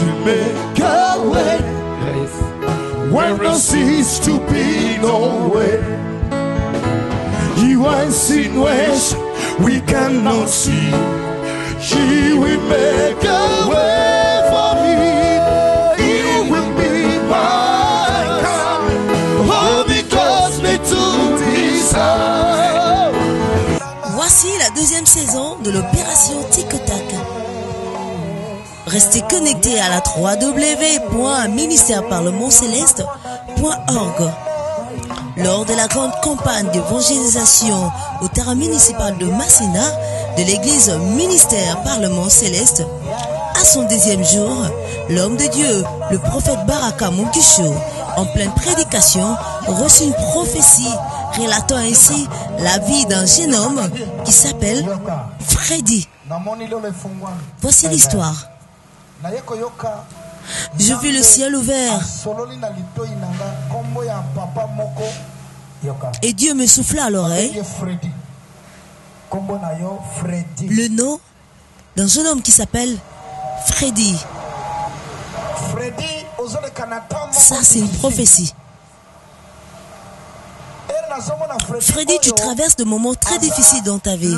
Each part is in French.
you make a way when there seems to be no way. You are in ways we cannot see. He will make a way for me. He will be my God. Oh, because me to desire. Voici la deuxième saison de l'opération Tic Tac. Restez connectés à la www.ministerparlementceleste.org. Lors de la grande campagne d'évangélisation au terrain municipal de Massina de l'église Ministère Parlement Céleste, à son 10e jour, l'homme de Dieu, le prophète Baraka Moukisho, en pleine prédication, reçut une prophétie relatant ainsi la vie d'un jeune homme qui s'appelle Freddy. Voici l'histoire. Je vis le ciel ouvert et Dieu me souffla à l'oreille le nom d'un jeune homme qui s'appelle Freddy. Ça, c'est une prophétie. Freddy, tu traverses de moments très difficiles dans ta vie.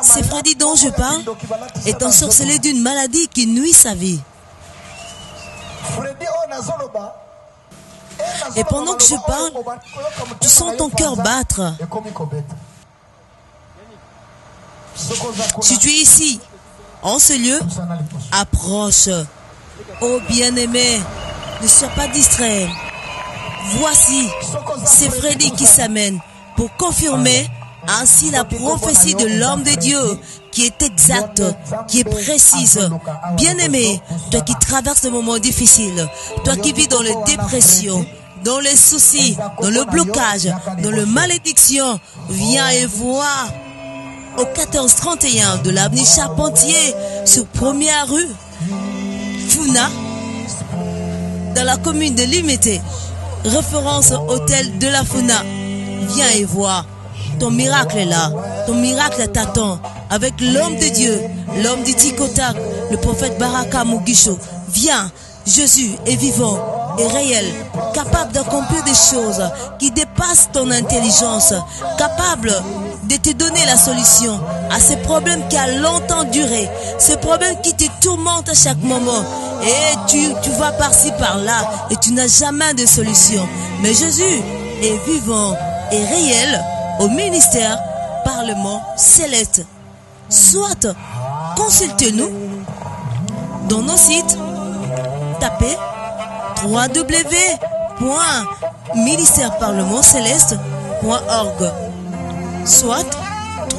C'est Freddy dont je parle est ensorcelé d'une maladie qui nuit sa vie. Et pendant que je parle, tu sens ton cœur battre. Si tu es ici, en ce lieu, approche. Oh bien-aimé, ne sois pas distrait. Voici, c'est Freddy qui s'amène pour confirmer ainsi la prophétie de l'homme de Dieu qui est exacte, qui est précise. Bien-aimé, toi qui traverses des moments difficiles, toi qui vis dans les dépressions, dans les soucis, dans le blocage, dans la malédiction, viens et vois au 1431 de l'avenue Charpentier, sur première rue, Funa, dans la commune de Limité, référence hôtel de la Funa. Viens et vois, ton miracle est là, ton miracle t'attend, avec l'homme de Dieu, l'homme du Tic Tac, le prophète Baraka Moukisho. Viens, Jésus est vivant et réel, capable d'accomplir des choses qui dépassent ton intelligence, capable de te donner la solution à ces problèmes qui ont longtemps duré, ces problèmes qui te tourmentent à chaque moment. Et tu vas par-ci par-là et tu n'as jamais de solution. Mais Jésus est vivant et réel au ministère Parlement Céleste. Soit consultez-nous dans nos sites, tapez www.ministerparlementceleste.org, soit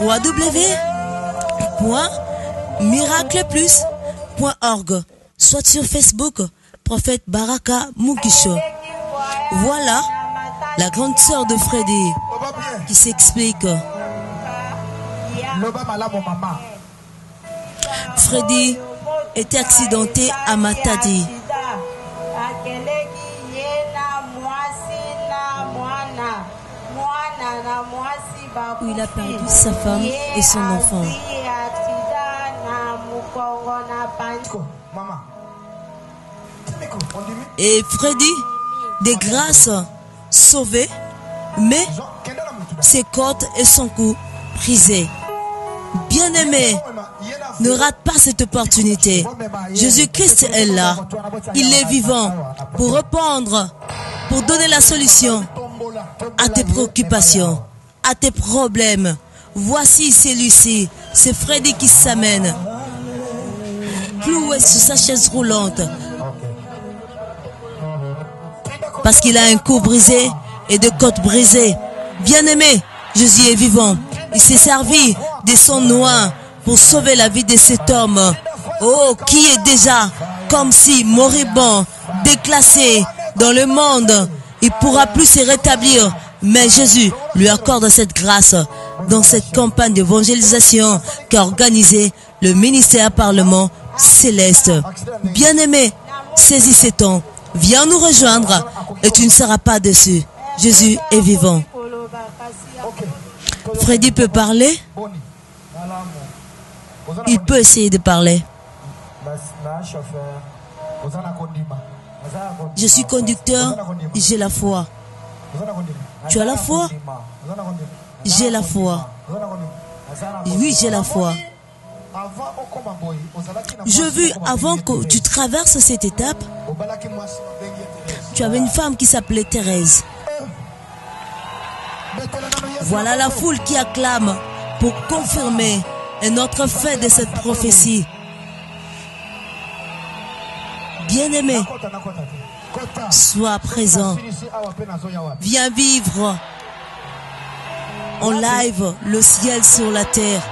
www.miracleplus.org, soit sur Facebook, prophète Baraka Moukisho. Voilà la grande sœur de Freddy qui s'explique. Freddy était accidenté à Matadi. Où il a perdu sa femme et son enfant. Et Freddy, des grâces, sauvé, mais ses côtes et son cou brisés. Bien-aimé, ne rate pas cette opportunité. Jésus-Christ est là. Il est vivant pour répondre, pour donner la solution à tes préoccupations, à tes problèmes. Voici celui-ci, c'est Freddy qui s'amène, cloué sur sa chaise roulante, parce qu'il a un cou brisé et des côtes brisées. Bien-aimé, Jésus est vivant. Il s'est servi de son noix pour sauver la vie de cet homme. Oh, qui est déjà comme si moribond, déclassé dans le monde. Il ne pourra plus se rétablir. Mais Jésus lui accorde cette grâce dans cette campagne d'évangélisation qu'a organisé le ministère Parlement Céleste. Bien-aimé, saisis ces temps. Viens nous rejoindre et tu ne seras pas déçu. Jésus est vivant. Freddy peut parler. Il peut essayer de parler. Je suis conducteur, j'ai la foi. Tu as la foi? J'ai la foi. Oui, j'ai la foi. Je vis avant que tu traverses cette étape, tu avais une femme qui s'appelait Thérèse. Voilà la foule qui acclame pour confirmer un autre fait de cette prophétie. Bien-aimé, sois présent. Viens vivre en live le ciel sur la terre.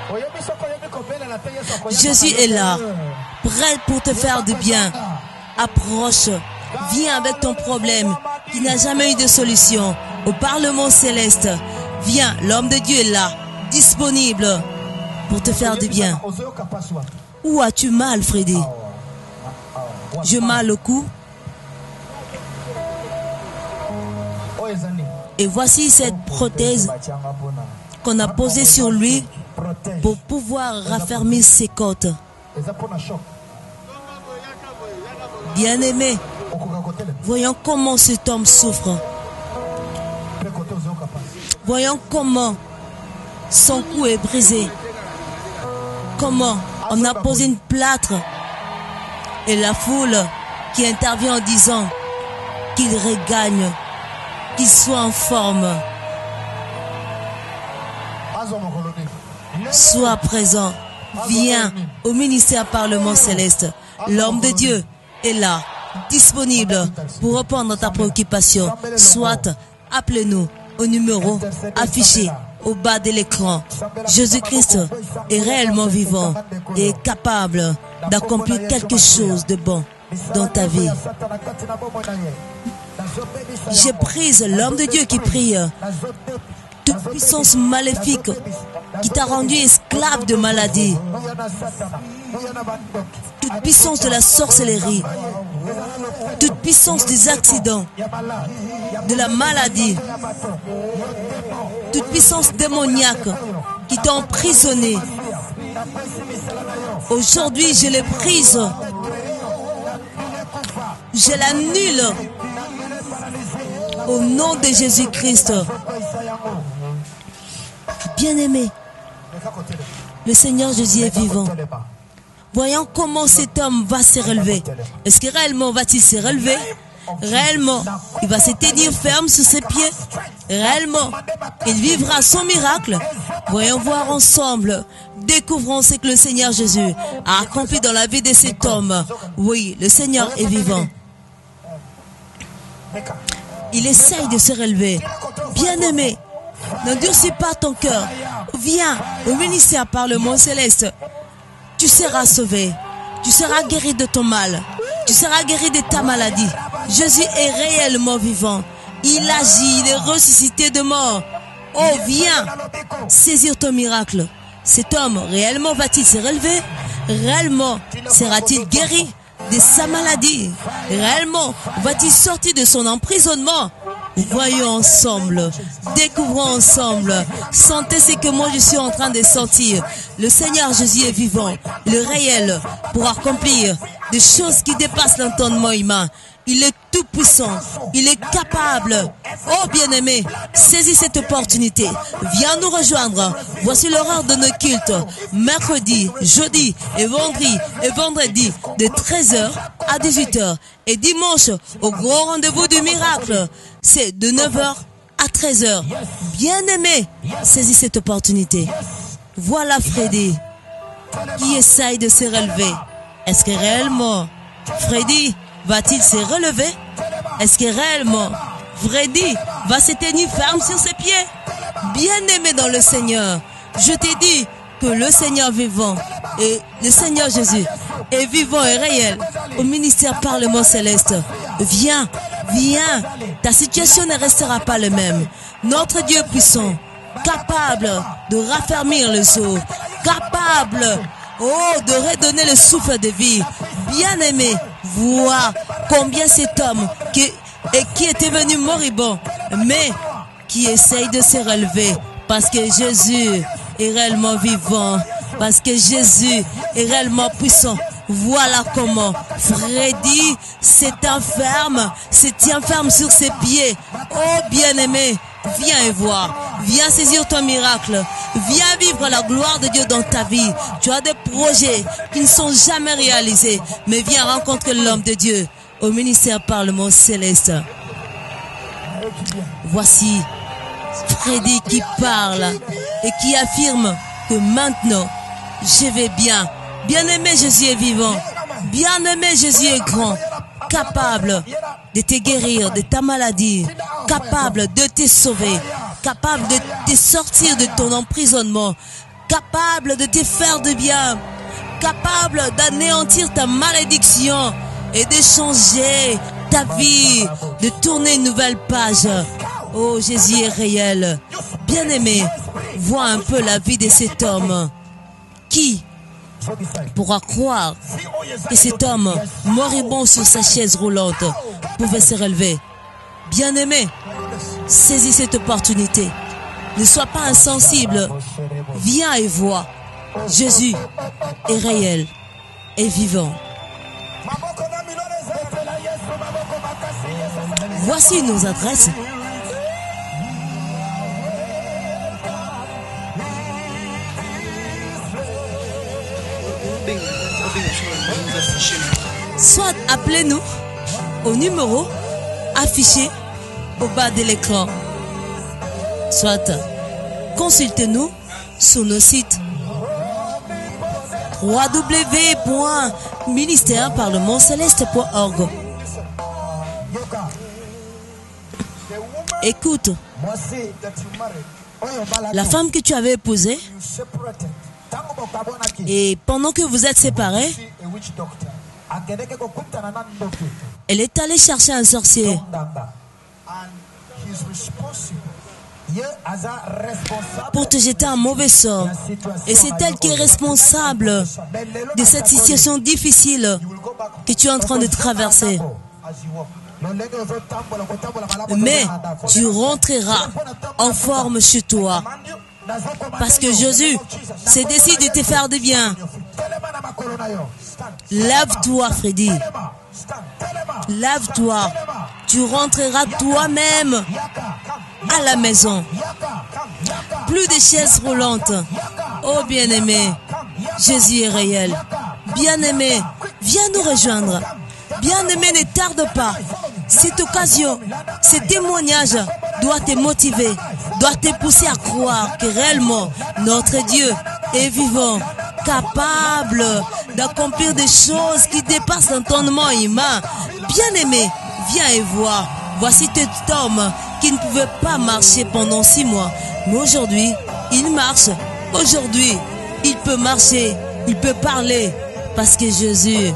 Jésus est là, prêt pour te faire du bien. Approche, viens avec ton problème qui n'a jamais eu de solution au Parlement céleste. Viens, l'homme de Dieu est là, disponible pour te faire du bien. Où as-tu mal, Freddy? J'ai mal au cou. Et voici cette prothèse qu'on a posée sur lui pour pouvoir raffermir ses côtes. Bien-aimé, voyons comment cet homme souffre. Voyons comment son cou est brisé. Comment on a posé une plâtre. Et la foule qui intervient en disant qu'il regagne, qu'il soit en forme. Sois présent. Viens au ministère Parlement céleste. L'homme de Dieu est là, disponible pour répondre à ta préoccupation. Soit appelez-nous au numéro affiché au bas de l'écran. Jésus-Christ est réellement vivant et capable d'accomplir quelque chose de bon dans ta vie. J'ai prise l'homme de Dieu qui prie. Toute puissance maléfique qui t'a rendu esclave de maladie. Toute puissance de la sorcellerie. Toute puissance des accidents. De la maladie. Toute puissance démoniaque qui t'a emprisonné. Aujourd'hui, je l'ai prise. Je l'annule. Au nom de Jésus-Christ. Bien-aimé, le Seigneur Jésus est vivant. Voyons comment cet homme va se relever. Est-ce que réellement va-t-il se relever? Réellement, il va se tenir ferme sur ses pieds. Réellement, il vivra son miracle. Voyons voir ensemble. Découvrons ce que le Seigneur Jésus a accompli dans la vie de cet homme. Oui, le Seigneur est vivant. Il essaye de se relever. Bien-aimé, n'endurcis pas ton cœur. Viens au ministère Parlement céleste. Tu seras sauvé. Tu seras guéri de ton mal. Tu seras guéri de ta maladie. Jésus est réellement vivant. Il agit, il est ressuscité de mort. Oh, viens saisir ton miracle. Cet homme, réellement va-t-il se relever? Réellement sera-t-il guéri de sa maladie? Réellement va-t-il sortir de son emprisonnement? Voyons ensemble, découvrons ensemble, sentez ce que moi je suis en train de sentir. Le Seigneur Jésus est vivant, le réel, pour accomplir des choses qui dépassent l'entendement humain. Il est tout puissant, il est capable. Oh bien-aimé, saisis cette opportunité. Viens nous rejoindre. Voici l'horaire de nos cultes. Mercredi, jeudi et vendredi de 13h à 18h. Et dimanche, au grand rendez-vous du miracle, c'est de 9h à 13h. Bien-aimé, saisis cette opportunité. Voilà Freddy qui essaye de se relever. Est-ce que réellement, Freddy va-t-il se relever? Est-ce que réellement, Freddy va se tenir ferme sur ses pieds? Bien-aimé dans le Seigneur, je t'ai dit que le Seigneur vivant et le Seigneur Jésus est vivant et réel au ministère Parlement céleste. Viens, viens, ta situation ne restera pas la même. Notre Dieu puissant, capable de raffermir le os, capable, de redonner le souffle de vie. Bien-aimé, vois combien cet homme qui était venu moribond, mais qui essaye de se relever parce que Jésus est réellement vivant, parce que Jésus est réellement puissant. Voilà comment Freddy se tient ferme sur ses pieds. Oh bien-aimé, viens et vois. Viens saisir ton miracle. Viens vivre la gloire de Dieu dans ta vie. Tu as des projets qui ne sont jamais réalisés. Mais viens rencontrer l'homme de Dieu au ministère Parlement Céleste. Voici Freddy qui parle et qui affirme que maintenant, je vais bien. Bien-aimé, Jésus est vivant. Bien-aimé, Jésus est grand. Capable de te guérir de ta maladie. Capable de te sauver. Capable de te sortir de ton emprisonnement. Capable de te faire de bien. Capable d'anéantir ta malédiction et de changer ta vie, de tourner une nouvelle page. Oh, Jésus est réel. Bien-aimé, vois un peu la vie de cet homme. Qui pourra croire que cet homme moribond sur sa chaise roulante pouvait se relever? Bien-aimé, saisis cette opportunité. Ne sois pas insensible. Viens et vois. Jésus est réel et vivant. Voici nos adresses. Soit appelez-nous au numéro affiché au bas de l'écran. Soit consultez-nous sur nos sites www.ministèreparlementceleste.org. Écoute, la femme que tu avais épousée, et pendant que vous êtes séparés, elle est allée chercher un sorcier. Pour te jeter un mauvais sort. Et c'est elle qui est responsable de cette situation difficile que tu es en train de traverser. Mais tu rentreras en forme chez toi. Parce que Jésus s'est décidé de te faire du bien. Lève-toi, Freddy. Lève-toi. Tu rentreras toi-même à la maison. Plus de chaises roulantes. Oh bien-aimé, Jésus est réel. Bien-aimé, viens nous rejoindre. Bien-aimé, ne tarde pas. Cette occasion, ce témoignage doit te motiver, doit te pousser à croire que réellement notre Dieu est vivant, capable d'accomplir des choses qui dépassent l'entendement humain. Bien-aimé, viens et vois. Voici cet homme qui ne pouvait pas marcher pendant 6 mois. Mais aujourd'hui, il marche. Aujourd'hui, il peut marcher. Il peut parler. Parce que Jésus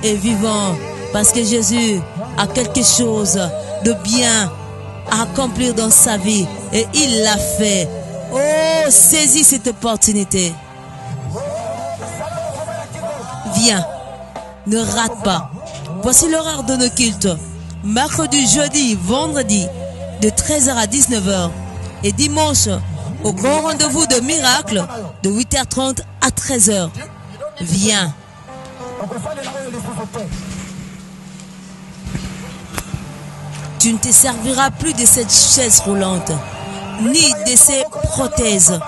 est vivant. Parce que Jésus a quelque chose de bien à accomplir dans sa vie. Et il l'a fait. Oh, saisis cette opportunité. Viens. Ne rate pas. Voici l'horaire de nos cultes. Mercredi, jeudi, vendredi, de 13h à 19h. Et dimanche, au grand rendez-vous de miracle, de 8h30 à 13h. Viens. Tu ne te serviras plus de cette chaise roulante, ni de ces prothèses.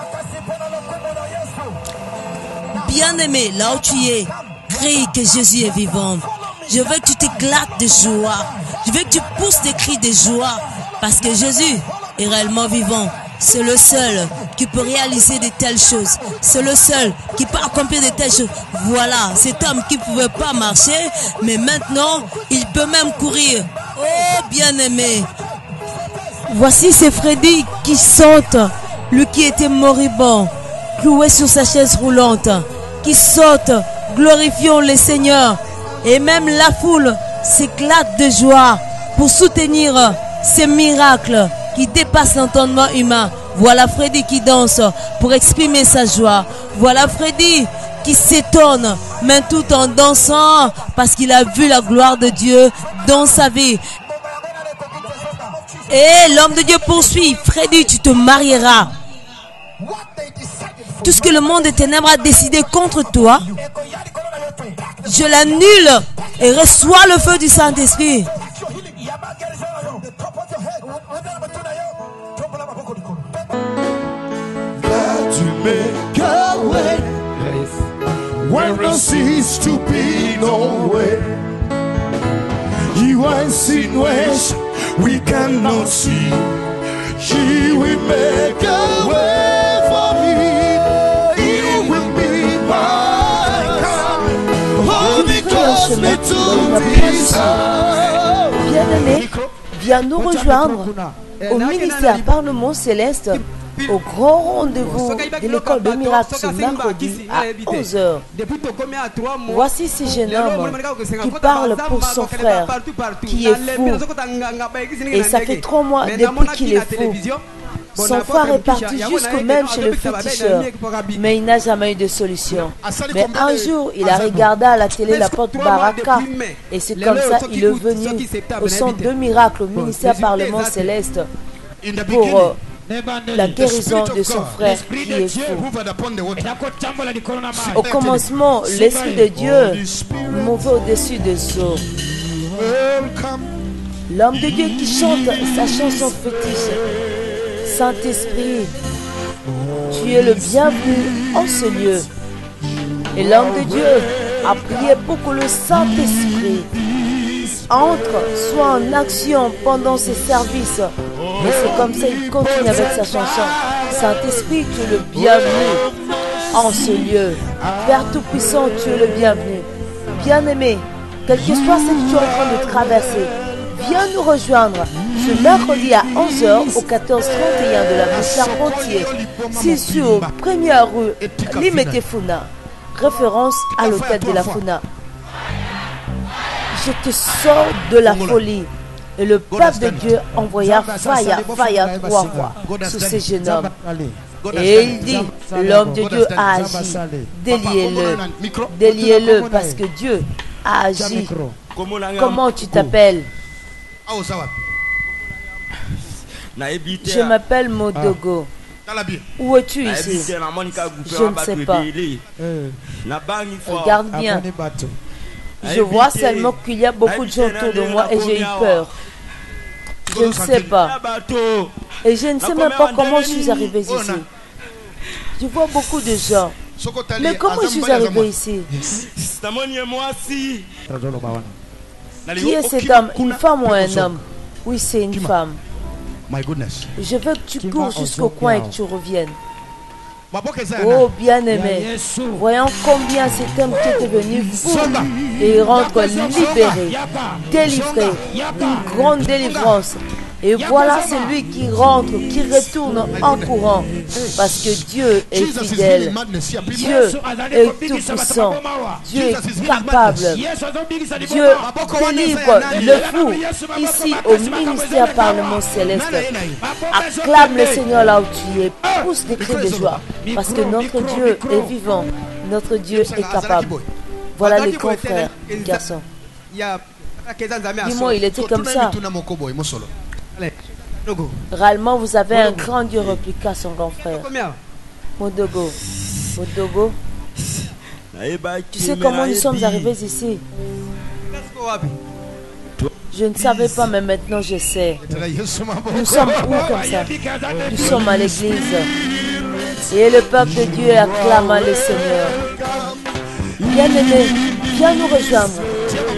Bien-aimé, là où tu es, crie que Jésus est vivant. Je veux que tu t'éclates de joie. Je veux que tu pousses des cris de joie. Parce que Jésus est réellement vivant. C'est le seul qui peut réaliser de telles choses. C'est le seul qui peut accomplir de telles choses. Voilà, cet homme qui ne pouvait pas marcher, mais maintenant, il peut même courir. Oh, bien-aimé. Voici c'est Freddy qui saute. Lui qui était moribond, cloué sur sa chaise roulante, qui saute, glorifions le Seigneur. Et même la foule s'éclate de joie pour soutenir ces miracles qui dépassent l'entendement humain. Voilà Freddy qui danse pour exprimer sa joie. Voilà Freddy qui s'étonne, mais tout en dansant parce qu'il a vu la gloire de Dieu dans sa vie. Et l'homme de Dieu poursuit. Freddy, tu te marieras. Tout ce que le monde des ténèbres a décidé contre toi, je l'annule et reçois le feu du Saint-Esprit. That you make a way when there seems to be no way. You are seen ways we cannot see. He will make a way for me. He will be my God. Holy Ghost, me to this house. Bien-aimé, viens nous rejoindre au ministère Parlement Céleste, au grand rendez-vous de l'école de miracles ce mercredi à 11h. Voici ce jeune homme qui parle pour son frère qui est fou. Et ça fait 3 mois depuis qu'il est fou. Son frère est parti jusqu'au même chez le féticheur, mais il n'a jamais eu de solution. Mais un jour, il a regardé à la télé la porte Baraka, et c'est comme ça qu'il est venu au centre de miracles, au ministère Parlement Céleste, pour la guérison de son frère qui est fou. Au commencement, l'Esprit de Dieu mouvait au-dessus des eaux. L'homme de Dieu qui chante sa chanson fétiche. Saint-Esprit, tu es le bienvenu en ce lieu. Et l'homme de Dieu a prié pour que le Saint-Esprit entre, soit en action pendant ses services. Et c'est comme ça qu'il continue avec sa chanson. Saint-Esprit, tu es le bienvenu en ce lieu. Père Tout-Puissant, tu es le bienvenu. Bien-aimé, quel que soit ce que tu es en train de traverser, viens nous rejoindre ce mercredi à 11h au 1431 de la rue Charpentier. C'est sur première rue Limetefuna, référence à l'hôtel de la Funa. Je te sors de la folie. Et le peuple de Dieu envoya Faya 3 fois sur ce jeune homme. Et il dit, l'homme de Dieu a agi. Déliez-le. Déliez-le parce que Dieu a agi. Comment tu t'appelles? Je m'appelle Modogo. Où es-tu ici? Je ne sais pas. Regarde bien. Je vois seulement qu'il y a beaucoup de gens autour de moi et j'ai eu peur. Je ne sais pas. Et je ne sais même pas comment je suis arrivé ici. Je vois beaucoup de gens. Mais comment je suis arrivé ici? Qui est cet homme? Une femme ou un homme? Oui, c'est une femme. Je veux que tu cours jusqu'au coin et que tu reviennes. Oh bien-aimé, voyons combien cet homme qui est devenu fou et il rentre libéré, délivré, une grande délivrance. Et voilà celui qui rentre, qui retourne en courant, parce que Dieu est fidèle, Dieu est tout-puissant, Dieu est capable, Dieu délivre le fou ici au ministère Parlement Céleste. Acclame le Seigneur là où tu es, pousse des cris de joie, parce que notre Dieu est vivant, notre Dieu est capable. Voilà les grands frères, garçons. Dis-moi, il était comme ça. Réellement, vous avez un grand Dieu, répliqua son grand frère. Modogo, Modogo, tu sais comment nous sommes arrivés ici? Je ne savais pas, mais maintenant je sais. Nous sommes où comme ça? Nous sommes à l'église. Et le peuple de Dieu acclama le Seigneur. Bien-aimé, viens nous rejoindre.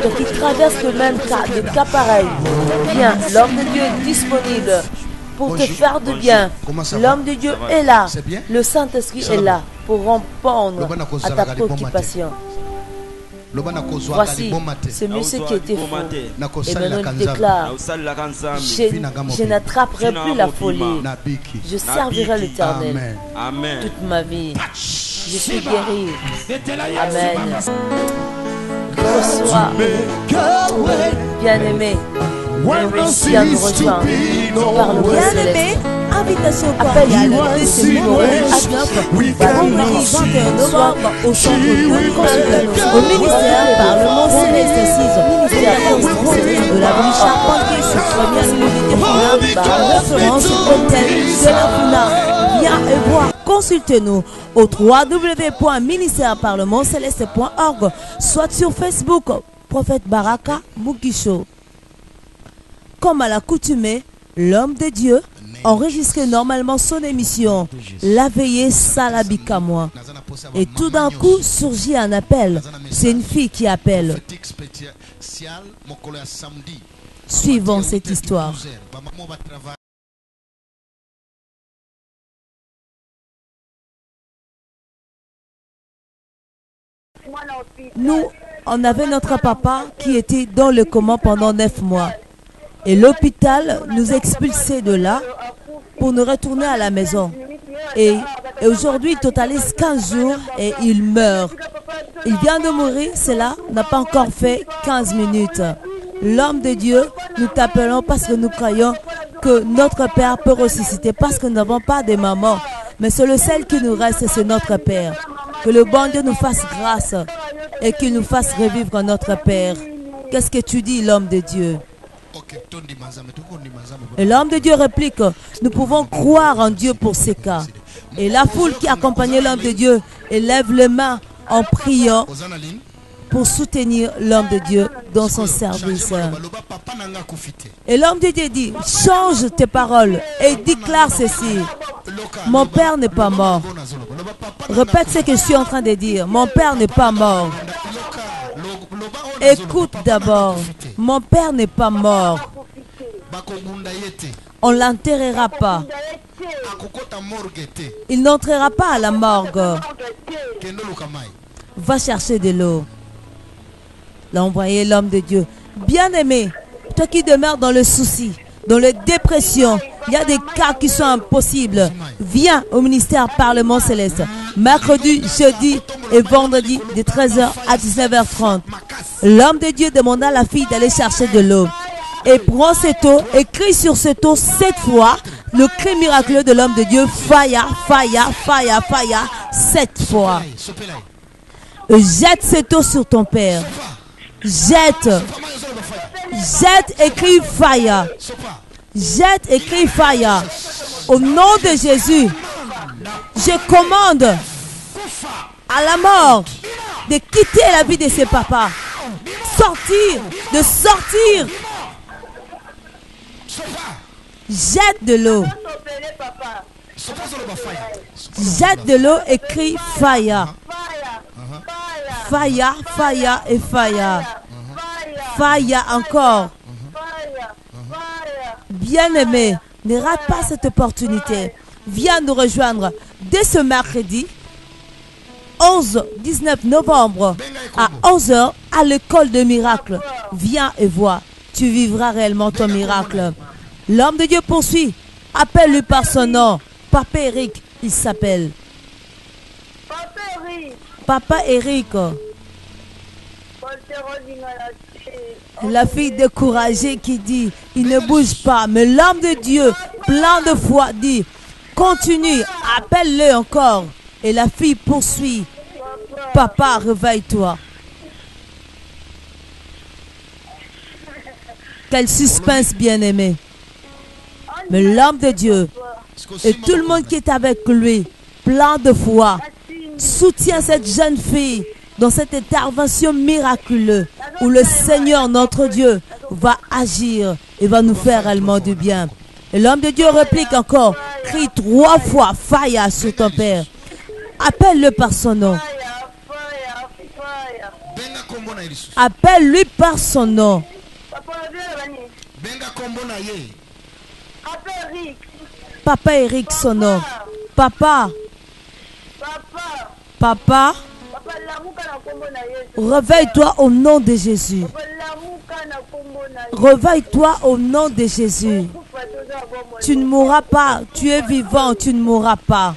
Donc il traverse le même cas, des cas pareils. Viens, l'homme de Dieu est disponible pour te faire du bien. L'homme de Dieu est là. Le Saint-Esprit est là pour répondre à ta préoccupation. Voici ce monsieur qui était fou. Et maintenant il déclare, je n'attraperai plus la folie. Je servirai l'Éternel toute ma vie. Je suis guéri. Amen. Reçois, bien-aimé, viens nous rejoindre par le bien-aimé. Invitation cordiale de ce numéro vendredi 21 novembre au centre de consultation au ministère Parlement Céleste 6 ministère de la rue Charpentier sur première rue de Funa par référence au hôtel de la Funa. Viens et vois consultez-nous au www.ministèreparlementceleste.org, soit sur Facebook, Prophète Baraka Mugisho. Comme à l'accoutumée, l'homme de Dieu enregistrait normalement son émission La Veillée Salabika moi. Et tout d'un coup surgit un appel. C'est une fille qui appelle. Suivons cette histoire. Nous, on avait notre papa qui était dans le coma pendant 9 mois. Et l'hôpital nous expulsait de là pour nous retourner à la maison. Et aujourd'hui, il totalise 15 jours et il meurt. Il vient de mourir, cela n'a pas encore fait 15 minutes. L'homme de Dieu, nous t'appelons parce que nous croyons que notre Père peut ressusciter, parce que nous n'avons pas de maman. Mais c'est le seul qui nous reste, c'est notre Père. Que le bon Dieu nous fasse grâce et qu'il nous fasse revivre notre Père. Qu'est-ce que tu dis, l'homme de Dieu? Et l'homme de Dieu réplique, nous pouvons croire en Dieu pour ces cas. Et la foule qui accompagnait l'homme de Dieu élève les mains en priant pour soutenir l'homme de Dieu dans son service. Et l'homme de Dieu dit, change tes paroles et déclare ceci. Mon père n'est pas mort. Répète ce que je suis en train de dire. Mon père n'est pas mort. Écoute d'abord. Mon père n'est pas mort. On ne l'enterrera pas. Il n'entrera pas à la morgue. Va chercher de l'eau. L'a envoyé l'homme de Dieu. Bien-aimé, toi qui demeures dans le souci, dans la dépression, il y a des cas qui sont impossibles. Viens au ministère Parlement Céleste. Mercredi, jeudi et vendredi de 13h à 19h30. L'homme de Dieu demanda à la fille d'aller chercher de l'eau. Et prends cette eau, écris sur cette eau 7 fois le cri miraculeux de l'homme de Dieu. Faya, faya, faya, faya, 7 fois. Jette cette eau sur ton père. Jette. Jette, écris faya. Jette, écris faya. Au nom de Jésus, je commande à la mort de quitter la vie de ses papas. Sortir, de sortir. Jette de l'eau. Jette de l'eau et crie faya. Faya, faya et faya. Faya encore. Bien-aimé, ne rate pas cette opportunité. Viens nous rejoindre dès ce mercredi 11-19 novembre à 11h à l'école de miracle. Viens et vois, tu vivras réellement ton miracle. L'homme de Dieu poursuit. Appelle-lui par son nom. Papa Eric, il s'appelle. Papa Eric. La fille découragée qui dit, il ne bouge pas. Mais l'homme de Dieu, plein de foi, dit, continue, appelle-le encore. Et la fille poursuit. Papa, réveille-toi. Quel suspense, bien-aimé. Mais l'homme de Dieu et tout le monde qui est avec lui, plein de foi, soutient cette jeune fille dans cette intervention miraculeuse où le Seigneur, notre Dieu, va agir et va nous faire réellement du bien. Et l'homme de Dieu réplique encore, crie 3 fois, faya sur ton père. Appelle-le par son nom. Appelle-lui par son nom. Papa Eric, son nom. Papa. Papa. Réveille-toi au nom de Jésus. Réveille-toi au nom de Jésus. Tu ne mourras pas. Tu es vivant. Tu ne mourras pas.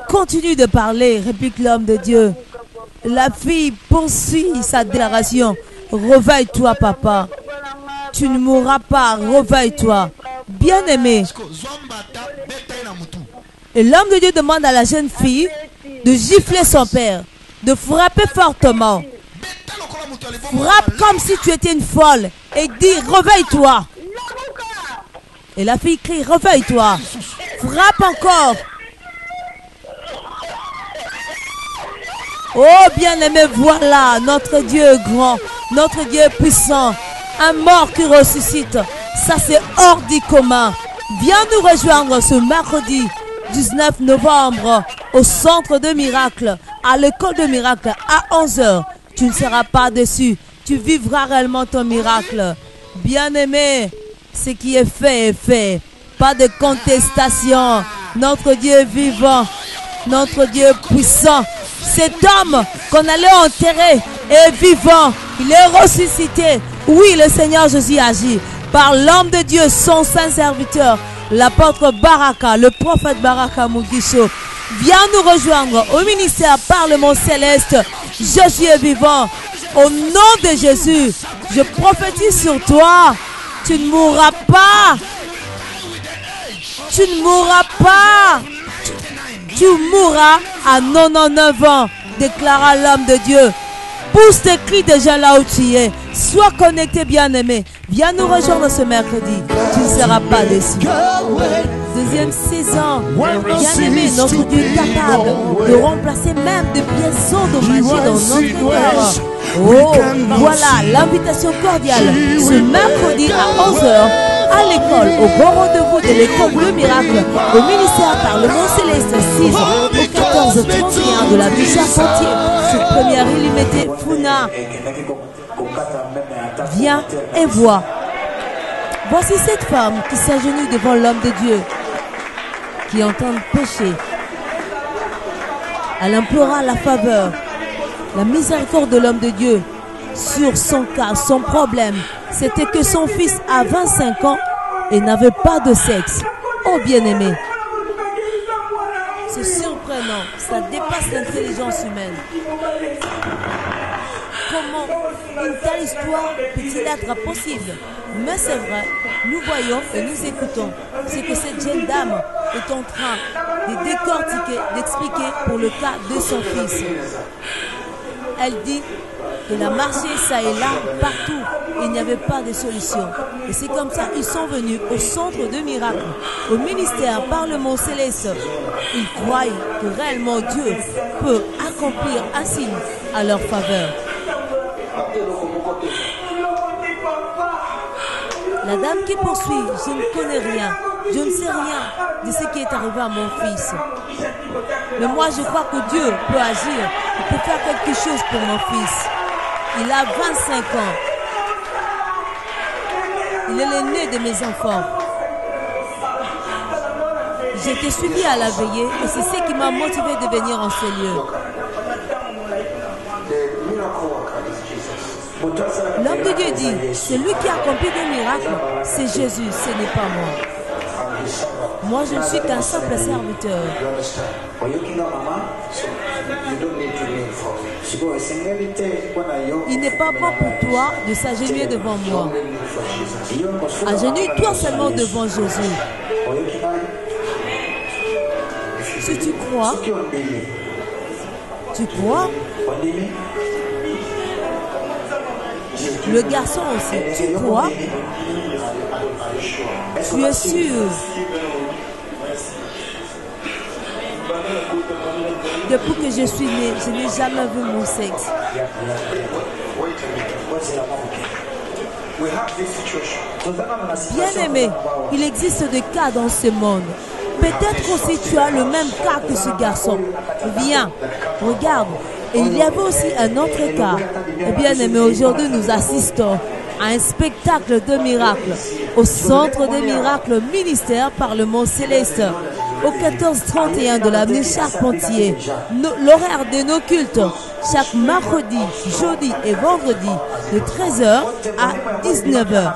Continue de parler, réplique l'homme de Dieu. La fille poursuit sa déclaration. Réveille-toi, papa. Tu ne mourras pas. Réveille-toi. Bien-aimé. Et l'homme de Dieu demande à la jeune fille de gifler son père, de frapper fortement. Frappe comme si tu étais une folle et dis réveille-toi. Et la fille crie, réveille-toi. Frappe encore. Oh bien-aimé, voilà notre Dieu est grand, notre Dieu est puissant. Un mort qui ressuscite, ça c'est hors du commun. Viens nous rejoindre ce mercredi 19 novembre au centre de miracles, à l'école de miracles à 11h. Tu ne seras pas déçu, tu vivras réellement ton miracle. Bien-aimé, ce qui est fait, pas de contestation. Notre Dieu est vivant, notre Dieu est puissant. Cet homme qu'on allait enterrer est vivant, il est ressuscité. Oui, le Seigneur Jésus agit par l'homme de Dieu, son saint serviteur, l'apôtre Baraka, le prophète Baraka Mugisho. Viens nous rejoindre au ministère Parlement Céleste. Jésus est vivant. Au nom de Jésus, je prophétise sur toi. Tu ne mourras pas. Tu ne mourras pas. Tu mourras à 99 ans, déclara l'homme de Dieu. Pousse tes cris déjà là où tu es. Sois connecté, bien-aimé. Viens nous rejoindre ce mercredi. Tu ne seras pas déçu. Deuxième saison. Bien-aimé, notre Dieu est capable de remplacer même des pièces endommagées dans notre cœur. Oh, voilà l'invitation cordiale ce mercredi à 11h à l'école, au bon rendez-vous de l'école Le Miracle, au ministère Parlement Céleste 6 au 1431 de la rue Charpentier, sur première illimitée Funa. Viens et vois. Voici cette femme qui s'agenouille devant l'homme de Dieu, qui entend pécher. Elle implora la faveur, la miséricorde de l'homme de Dieu sur son cas, son problème. C'était que son fils a 25 ans et n'avait pas de sexe. Oh bien-aimé, c'est surprenant, ça dépasse l'intelligence humaine. Comment une telle histoire peut-il être possible? Mais c'est vrai, nous voyons et nous écoutons ce que cette jeune dame est en train de décortiquer, d'expliquer pour le cas de son fils. Elle dit qu'elle a marché ça et là, partout, et il n'y avait pas de solution. Et c'est comme ça qu'ils sont venus au centre de miracle, au ministère Parlement Céleste. Ils croient que réellement Dieu peut accomplir un signe à leur faveur. La dame qui poursuit, je ne connais rien, je ne sais rien de ce qui est arrivé à mon fils. Mais moi je crois que Dieu peut agir, il peut faire quelque chose pour mon fils. Il a 25 ans. Il est l'aîné de mes enfants. J'ai été suivi à la veillée et c'est ce qui m'a motivé de venir en ce lieu. L'homme de Dieu dit, c'est lui qui a accompli des miracles, c'est Jésus, ce n'est pas moi. Moi, je ne suis qu'un simple serviteur. Il n'est pas bon pour toi de s'agenouiller devant moi. Agenouille-toi seulement devant Jésus. Si tu crois, le garçon aussi, tu crois, tu es sûr. Depuis que je suis né, je n'ai jamais vu mon sexe. Bien-aimé, il existe des cas dans ce monde. Peut-être aussi tu as le même cas que ce garçon. Viens, regarde. Et il y avait aussi un autre cas. Et bien aimé, aujourd'hui nous assistons à un spectacle de miracles au centre des miracles ministère Parlement Céleste au 1431 de l'avenue Charpentier. L'horaire de nos cultes chaque mercredi, jeudi et vendredi de 13h à 19h.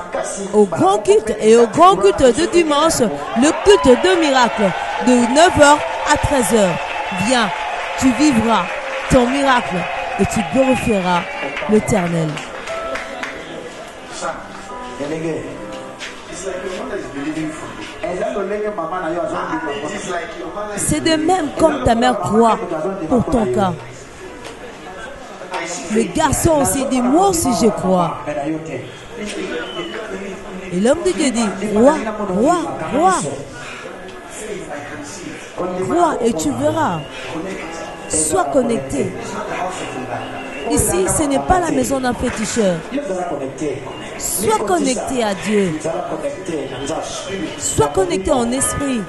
Au grand culte et au grand culte de dimanche, le culte de miracles de 9h à 13h. Viens, tu vivras ton miracle et tu glorifieras l'Éternel. C'est de même comme ta mère croit pour ton cas. Le garçon aussi dit, moi aussi je crois. Et l'homme de Dieu dit, roi, roi, roi, roi, et tu verras. Sois connecté. Ici, ce n'est pas la maison d'un féticheur. Sois connecté à Dieu. Sois connecté en esprit.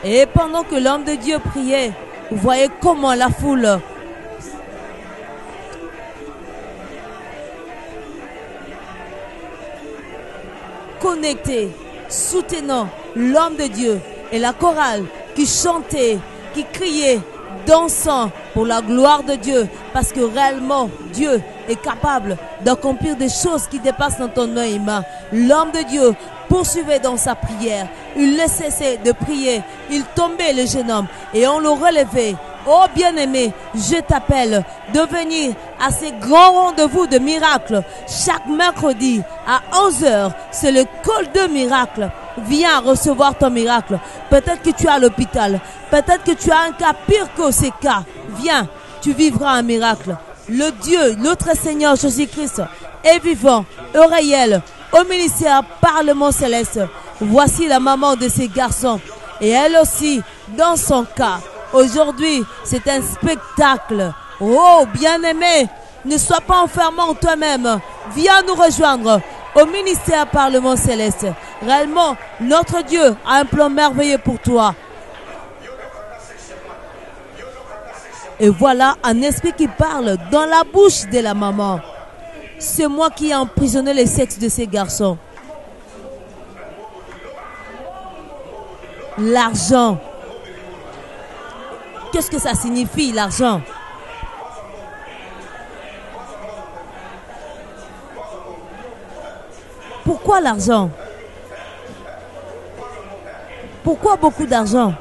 Et pendant que l'homme de Dieu priait, vous voyez comment la foule connectée, soutenant l'homme de Dieu et la chorale qui chantait, qui criait, dansant pour la gloire de Dieu, parce que réellement Dieu est capable d'accomplir des choses qui dépassent notre œil humain. L'homme de Dieu poursuivait dans sa prière, il ne cessait de prier, il tombait le jeune homme et on le relevait. Oh bien-aimé, je t'appelle de venir à ces grands rendez-vous de miracles chaque mercredi à 11h. C'est le col de miracles. Viens recevoir ton miracle. Peut-être que tu es à l'hôpital. Peut-être que tu as un cas pire que ces cas. Viens, tu vivras un miracle. Le Dieu, notre Seigneur Jésus-Christ est vivant, est réel, au ministère Parlement Céleste. Voici la maman de ces garçons. Et elle aussi, dans son cas. Aujourd'hui, c'est un spectacle. Oh, bien-aimé, ne sois pas enfermé en toi-même. Viens nous rejoindre au ministère Parlement Céleste. Réellement, notre Dieu a un plan merveilleux pour toi. Et voilà un esprit qui parle dans la bouche de la maman. C'est moi qui ai emprisonné le sexe de ces garçons. L'argent. Qu'est-ce que ça signifie, l'argent? Pourquoi l'argent? Pourquoi beaucoup d'argent?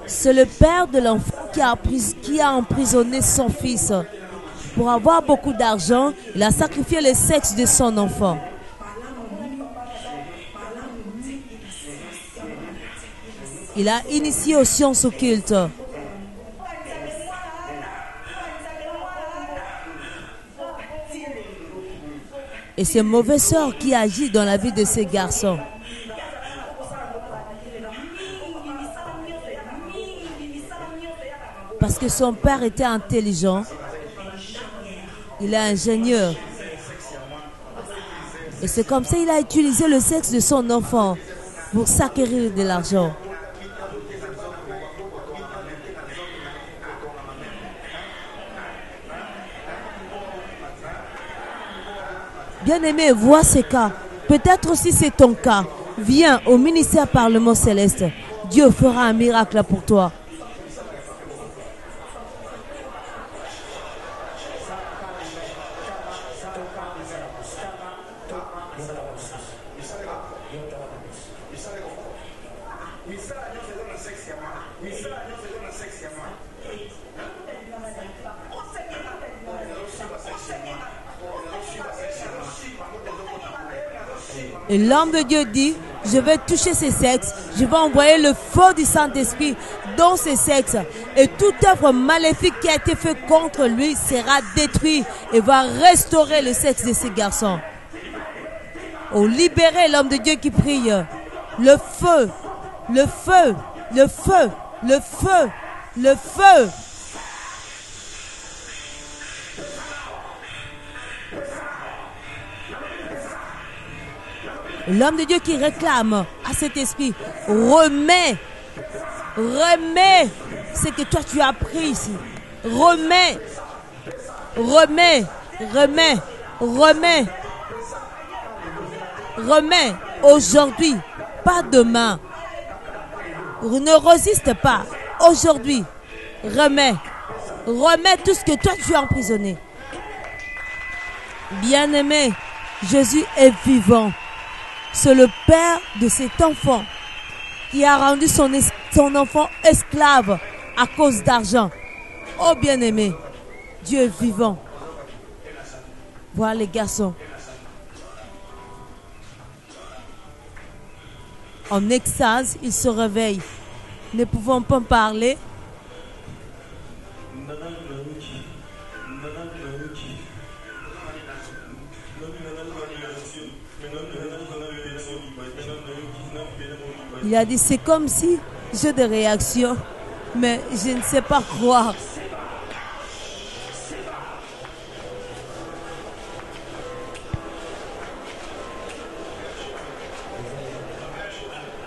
C'est le père de l'enfant qui a emprisonné son fils. Pour avoir beaucoup d'argent, il a sacrifié le sexe de son enfant. Il a initié aux sciences occultes. Et c'est mauvais sort qui agit dans la vie de ces garçons. Parce que son père était intelligent. Il est ingénieur. Et c'est comme ça qu'il a utilisé le sexe de son enfant pour s'acquérir de l'argent. Bien-aimé, vois ce cas. Peut-être aussi c'est ton cas. Viens au ministère Parlement Céleste. Dieu fera un miracle pour toi. Et l'homme de Dieu dit, je vais toucher ces sexes, je vais envoyer le feu du Saint-Esprit dans ces sexes. Et toute œuvre maléfique qui a été faite contre lui sera détruite et va restaurer le sexe de ces garçons. Oh, libérez l'homme de Dieu qui prie. Le feu, le feu, le feu, le feu, le feu. L'homme de Dieu qui réclame à cet esprit, remets ce que toi tu as pris ici. Remets aujourd'hui, pas demain. Ne résiste pas. Aujourd'hui, remets tout ce que toi tu as emprisonné. Bien-aimé, Jésus est vivant. c'est le père de cet enfant qui a rendu son enfant esclave à cause d'argent. Oh bien-aimé, Dieu est vivant. Voilà les garçons. En extase, ils se réveillent. Ne pouvant pas parler. Il a dit, c'est comme si j'ai des réactions, mais je ne sais pas quoi.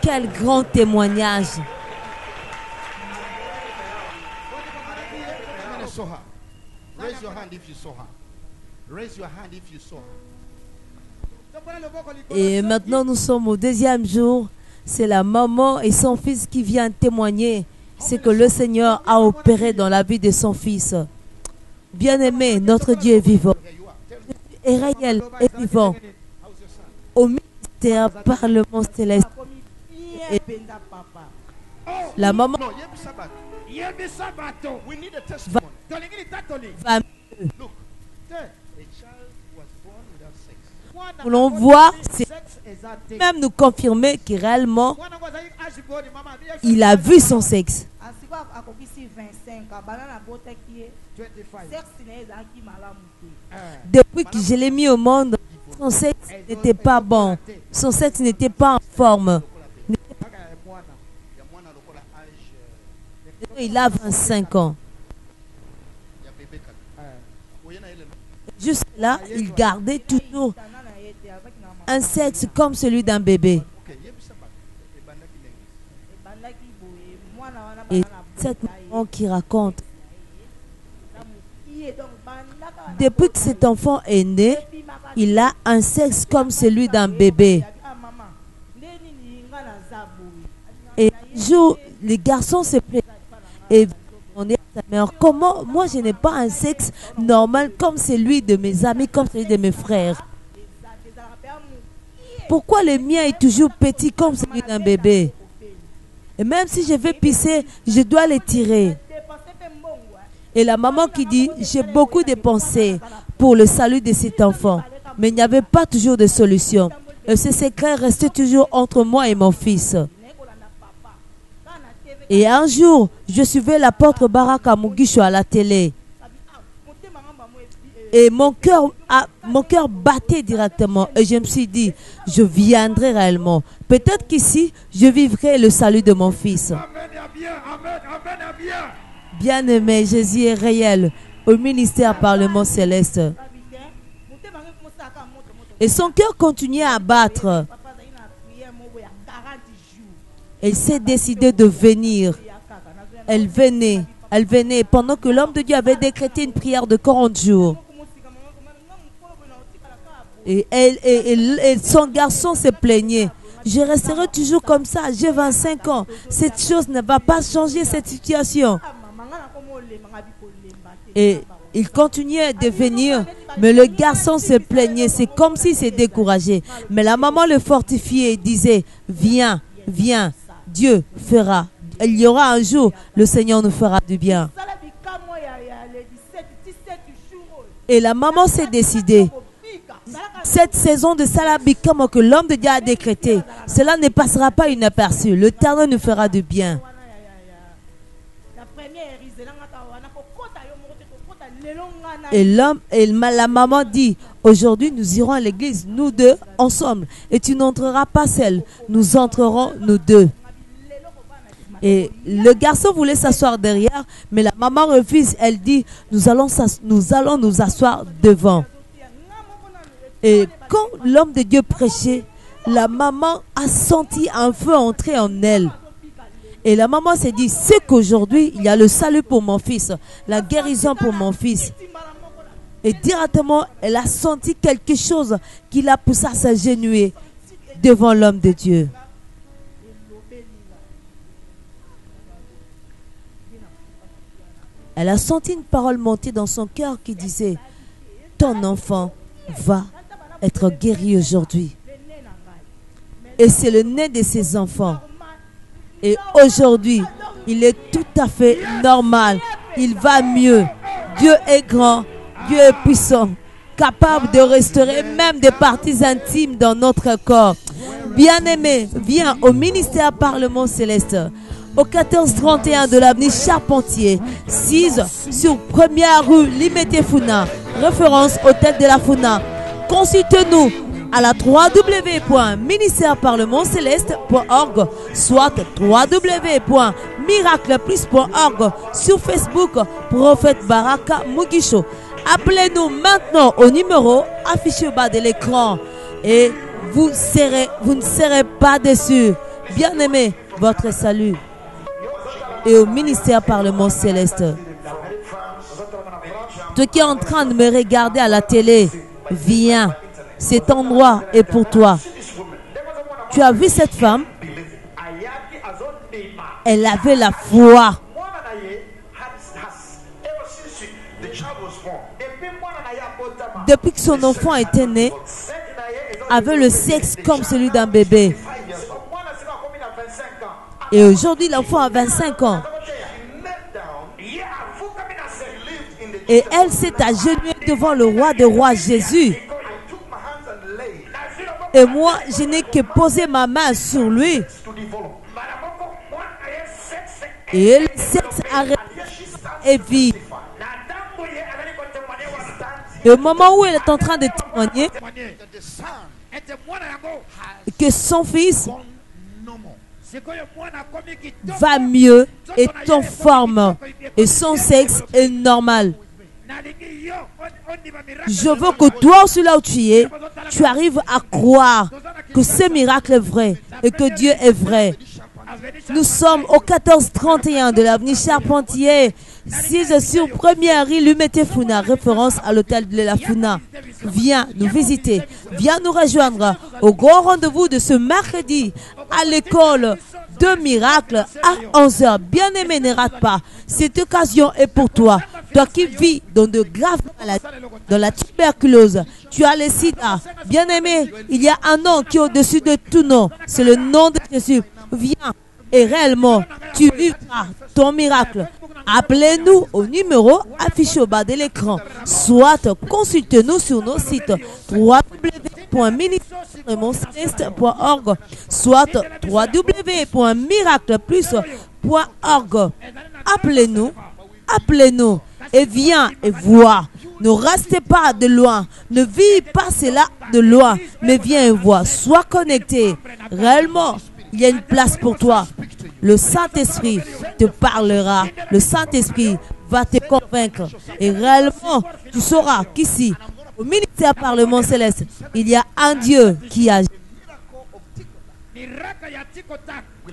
Quel grand témoignage. Raise your hand if you saw her. Raise your hand if you saw her. Et maintenant, nous sommes au deuxième jour. C'est la maman et son fils qui viennent témoigner ce que le Seigneur a opéré dans la vie de son fils. Bien-aimé, notre Dieu est vivant. Et réel est vivant. Au ministère Parlement céleste. Et la maman va mieux. Nous voulons voir, même nous confirmer que réellement, il a vu son sexe. Depuis que je l'ai mis au monde, son sexe n'était pas bon. Son sexe n'était pas en forme. Il a 25 ans. Jusque là, il gardait toujours un sexe comme celui d'un bébé. Et cette maman qui raconte, depuis que cet enfant est né, il a un sexe comme celui d'un bébé. Et un jour, les garçons se plaignent. Et on dit à sa mère, comment moi je n'ai pas un sexe normal comme celui de mes amis, comme celui de mes frères? Pourquoi le mien est toujours petit comme celui d'un bébé? Et même si je vais pisser, je dois les tirer. Et la maman qui dit, j'ai beaucoup dépensé pour le salut de cet enfant. Mais il n'y avait pas toujours de solution. Et ce secret restait toujours entre moi et mon fils. Et un jour, je suivais l'apôtre Baraka Mugisho à la télé. Et mon cœur battait directement. Et je me suis dit, je viendrai réellement. Peut-être qu'ici, je vivrai le salut de mon fils. Bien-aimé, Jésus est réel au ministère Parlement céleste. Et son cœur continuait à battre. Elle s'est décidée de venir. Elle venait. Pendant que l'homme de Dieu avait décrété une prière de 40 jours. Et son garçon se plaignait. Je resterai toujours comme ça. J'ai 25 ans. Cette chose ne va pas changer cette situation. Et il continuait de venir. Mais le garçon se plaignait. C'est comme s'il s'est découragé. Mais la maman le fortifiait et disait, viens, viens. Dieu fera. Il y aura un jour, le Seigneur nous fera du bien. Et la maman s'est décidée. Cette saison de Salabikam que l'homme de Dieu a décrété, cela ne passera pas inaperçu. L'Éternel nous fera du bien. Et la maman dit, aujourd'hui nous irons à l'église, nous deux, ensemble. Et tu n'entreras pas seul, nous entrerons nous deux. Et le garçon voulait s'asseoir derrière, mais la maman refuse. Elle dit, nous allons nous asseoir devant. Et quand l'homme de Dieu prêchait, la maman a senti un feu entrer en elle. Et la maman s'est dit, c'est qu'aujourd'hui, il y a le salut pour mon fils, la guérison pour mon fils. Et directement, elle a senti quelque chose qui l'a poussé à s'agenouiller devant l'homme de Dieu. Elle a senti une parole monter dans son cœur qui disait, ton enfant va être guéri aujourd'hui. Et c'est le nez de ses enfants. Et aujourd'hui, il est tout à fait normal. Il va mieux. Dieu est grand. Dieu est puissant. Capable de restaurer même des parties intimes dans notre corps. Bien-aimé, viens au ministère Parlement Céleste. Au 1431 de l'avenue Charpentier, 6 sur 1er rue Limete-Funa. Référence Hôtel de la Funa. Consulte-nous à la www.ministèreparlementceleste.org, soit www.miracleplus.org, sur Facebook, Prophète Baraka Mugisho. Appelez-nous maintenant au numéro affiché au bas de l'écran et vous ne serez pas déçus. Bien-aimé, votre salut. Et au ministère Parlement Céleste. Toi qui es en train de me regarder à la télé, viens. Cet endroit est pour toi. Tu as vu cette femme? Elle avait la foi. Depuis que son enfant était né, avait le sexe comme celui d'un bébé. Et aujourd'hui, l'enfant a 25 ans. Et elle s'est agenouillée devant le roi des rois, Jésus. Et moi, je n'ai que posé ma main sur lui. Et le sexe arrête et vit. Et au moment où elle est en train de témoigner que son fils va mieux, est en forme et son sexe est normal. Je veux que toi aussi là où tu es, tu arrives à croire que ce miracle est vrai et que Dieu est vrai. Nous sommes au 1431 de l'avenue Charpentier, 6 sur 1er rue Limete-Funa, référence à l'hôtel de la Funa. Viens nous visiter, viens nous rejoindre au grand rendez-vous de ce mercredi à l'école de miracles à 11h. Bien-aimé, ne rate pas. Cette occasion est pour toi. Toi qui vis dans de graves maladies, dans la tuberculose, tu as le sida. Bien-aimé, il y a un nom qui est au-dessus de tout nom. C'est le nom de Jésus. Viens et réellement, tu vivras ton miracle. Appelez-nous au numéro affiché au bas de l'écran. Soit consultez-nous sur nos sites www.ministèreparlementceleste.org, soit www.miracleplus.org. Appelez-nous et viens et vois. Ne restez pas de loin. Ne vis pas cela de loin, mais viens et vois. Sois connecté. Réellement, il y a une place pour toi. Le Saint-Esprit te parlera. Le Saint-Esprit va te convaincre. Et réellement, tu sauras qu'ici, au ministère Parlement Céleste, il y a un Dieu qui agit.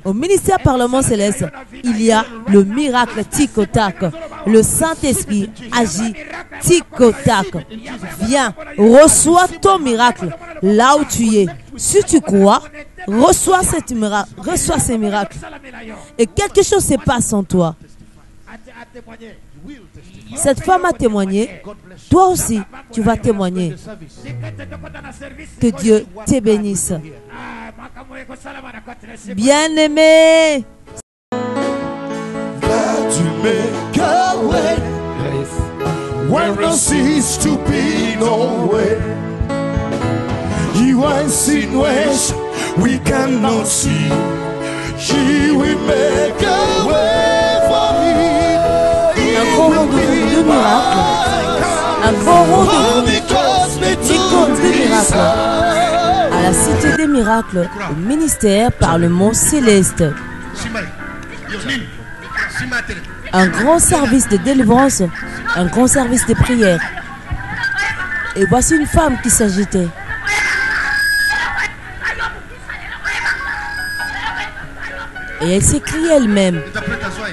Au ministère Parlement Céleste, il y a le miracle tic-au-tac. Le Saint-Esprit agit tic-au-tac. Viens, reçois ton miracle là où tu es. Si tu crois, reçois ces miracles. Et quelque chose se passe en toi. Cette femme a témoigné. Toi aussi, tu vas témoigner. Que Dieu te bénisse. Bien-aimé. That you make a way when there seems to be no way. You are in ways we cannot see. She will make a way for me. Un grand rendez-vous de miracles. Un grand rendez-vous de miracles. À la Cité des Miracles, au ministère Parlement Céleste. Un grand service de délivrance, un grand service de prière. Et voici une femme qui s'agitait. Et elle s'écrie elle-même.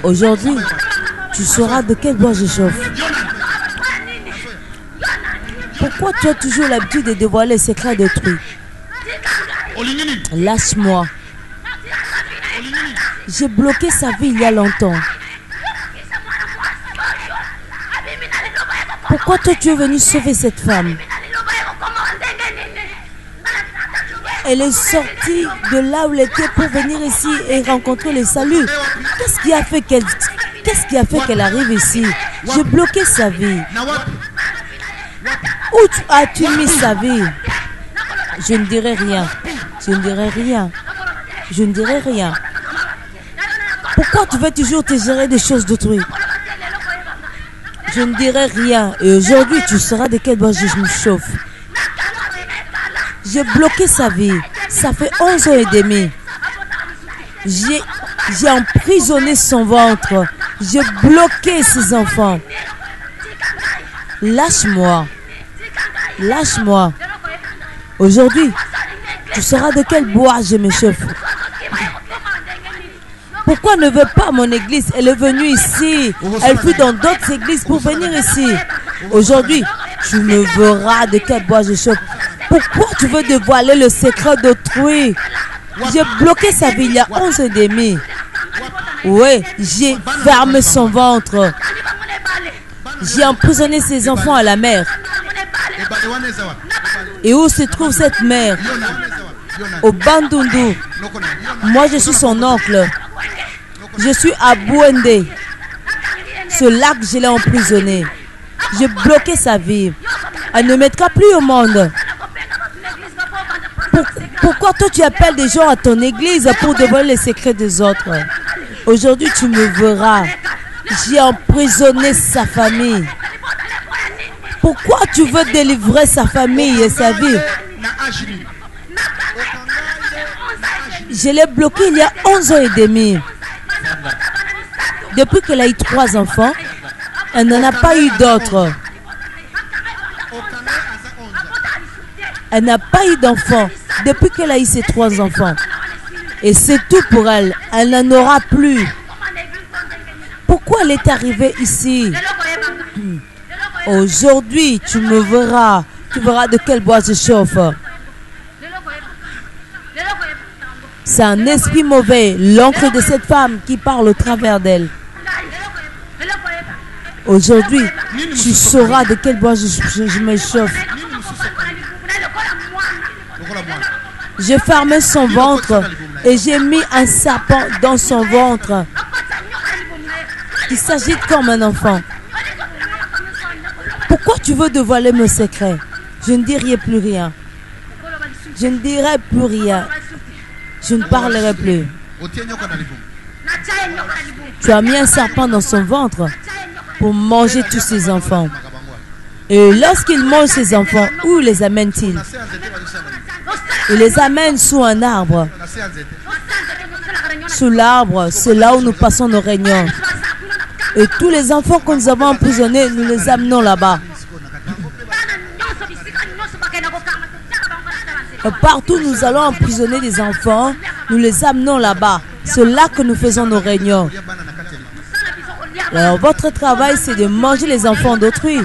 Aujourd'hui, tu sauras de quel bois je chauffe. Pourquoi tu as toujours l'habitude de dévoiler les secrets d'autrui? Lâche-moi. J'ai bloqué sa vie il y a longtemps. Pourquoi toi tu es venu sauver cette femme? Elle est sortie de là où elle était pour venir ici et rencontrer le salut. Qu'est-ce qui a fait qu'elle arrive ici? J'ai bloqué sa vie. Où as-tu mis sa vie? Je ne dirai rien. Je ne dirai rien. Je ne dirai rien. Pourquoi tu veux toujours te gérer des choses d'autrui? Je ne dirai rien. Et aujourd'hui, tu sauras de quel bois je me chauffe. J'ai bloqué sa vie. Ça fait 11 ans et demi. J'ai emprisonné son ventre. J'ai bloqué ses enfants. Lâche-moi. Lâche-moi. Aujourd'hui, tu sauras de quel bois je me chauffe. Pourquoi ne veut pas mon église? Elle est venue ici. Elle fut dans d'autres églises pour venir ici. Aujourd'hui, tu me verras de quel bois je chauffe. Pourquoi tu veux dévoiler le secret d'autrui? J'ai bloqué sa vie il y a 11 ans et demi. Oui, j'ai fermé son ventre. J'ai emprisonné ses enfants à la mer. Et où se trouve cette mère? Au Bandundu. Moi, je suis son oncle. Je suis à Bouende. Ce lac, je l'ai emprisonné. J'ai bloqué sa vie. Elle ne mettra plus au monde. Pourquoi toi tu appelles des gens à ton église pour dévoiler les secrets des autres? Aujourd'hui, tu me verras. J'ai emprisonné sa famille. Pourquoi tu veux délivrer sa famille et sa vie? Je l'ai bloqué il y a 11 ans et demi. Depuis qu'elle a eu 3 enfants, elle n'en a pas eu d'autres. Elle n'a pas eu d'enfants depuis qu'elle a eu ses 3 enfants. Et c'est tout pour elle. Elle n'en aura plus. Pourquoi elle est arrivée ici? Aujourd'hui, tu me verras. Tu verras de quel bois je chauffe. C'est un esprit mauvais, l'oncle de cette femme qui parle au travers d'elle. Aujourd'hui, tu sauras de quel bois je me chauffe. J'ai fermé son ventre et j'ai mis un serpent dans son ventre qui s'agite comme un enfant. Pourquoi tu veux dévoiler mes secrets? Je ne dirai plus rien. Je ne dirai plus rien. Je ne parlerai plus. Tu as mis un serpent dans son ventre pour manger tous ses enfants. Et lorsqu'il mange ses enfants, où les amène-t-il? Il les amène sous un arbre. Sous l'arbre, c'est là où nous passons nos réunions. Et tous les enfants que nous avons emprisonnés, nous les amenons là-bas. Partout nous allons emprisonner des enfants, nous les amenons là-bas. C'est là que nous faisons nos réunions. Alors votre travail, c'est de manger les enfants d'autrui.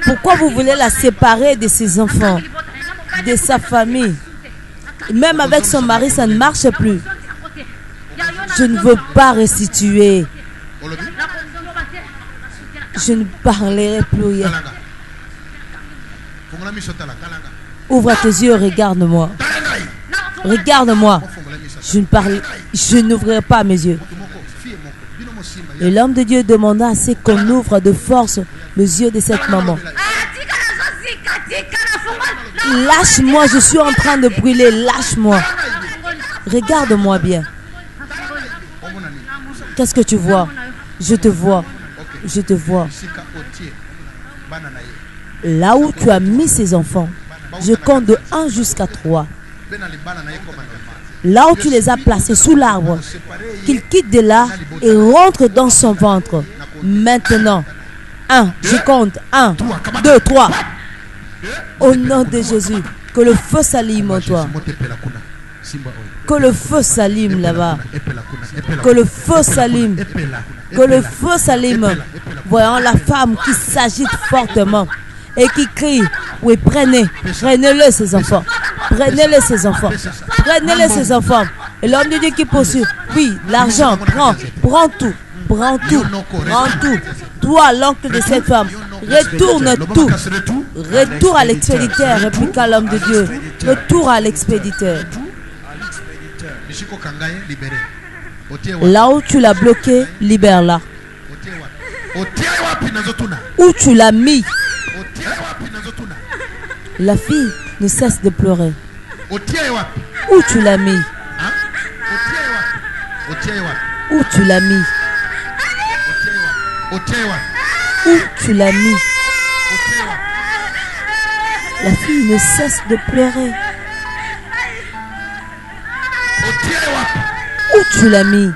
Pourquoi vous voulez la séparer de ses enfants, de sa famille? Même avec son mari, ça ne marche plus. Je ne veux pas restituer. Je ne parlerai plus rien. Ouvre tes yeux, regarde-moi. Regarde-moi. Je n'ouvrirai pas mes yeux. Et l'homme de Dieu demanda à ce qu'on ouvre de force les yeux de cette maman. Lâche-moi, je suis en train de brûler. Lâche-moi. Regarde-moi bien. Qu'est-ce que tu vois? Je te vois. Je te vois. Là où tu as mis ces enfants, je compte de 1 jusqu'à 3. Là où tu les as placés sous l'arbre, qu'ils quittent de là et rentrent dans son ventre. Maintenant, 1, je compte. 1, 2, 3. Au nom de Jésus, que le feu s'allume en toi. Que le feu s'allume là-bas. Que le feu s'allume. Que le feu s'allume. Voyons la femme qui s'agite fortement et qui crie. Oui, prenez-le ces enfants. Prenez-les ces enfants. Prenez-les ces enfants. Et l'homme de Dieu qui poursuit. Oui, l'argent, prends tout. Prends tout. Prends tout. Toi, l'oncle de cette femme, Retourne tout. Retour à l'expéditeur, répliqua l'homme de Dieu. Retour à l'expéditeur. Là où tu l'as bloqué, libère-la. Où tu l'as mis. La fille ne cesse de pleurer. Où tu l'as mis. Où tu l'as mis. Où tu l'as mis. La fille ne cesse de pleurer. Où tu l'as mis.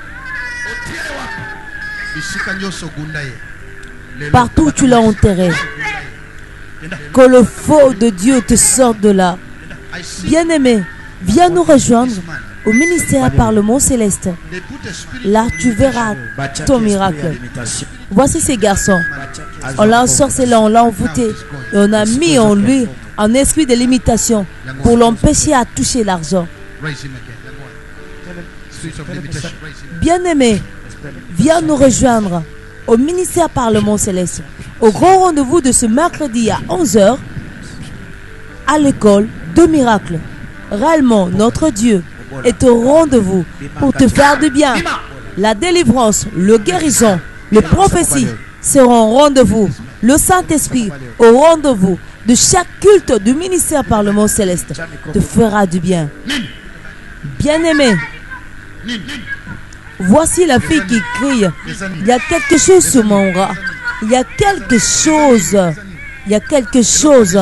Partout où tu l'as enterré. Que le feu de Dieu te sorte de là. Bien-aimé, viens nous rejoindre au ministère Parlement Céleste. Là, tu verras ton miracle. Voici ces garçons. On l'a ensorcelé, on l'a envoûté. Et on a mis en lui un esprit de limitation pour l'empêcher à toucher l'argent. Bien-aimé, viens nous rejoindre au ministère Parlement Céleste. Au grand rendez-vous de ce mercredi à 11h à l'école de miracles. Réellement, notre Dieu est au rendez-vous pour te faire du bien. La délivrance, le guérison, les prophéties seront au rendez-vous. Le Saint-Esprit au rendez-vous de chaque culte du ministère Parlement Céleste te fera du bien. Bien-aimé, voici la fille qui crie. Il y a quelque chose sur mon bras. Il y a quelque chose. Il y a quelque chose.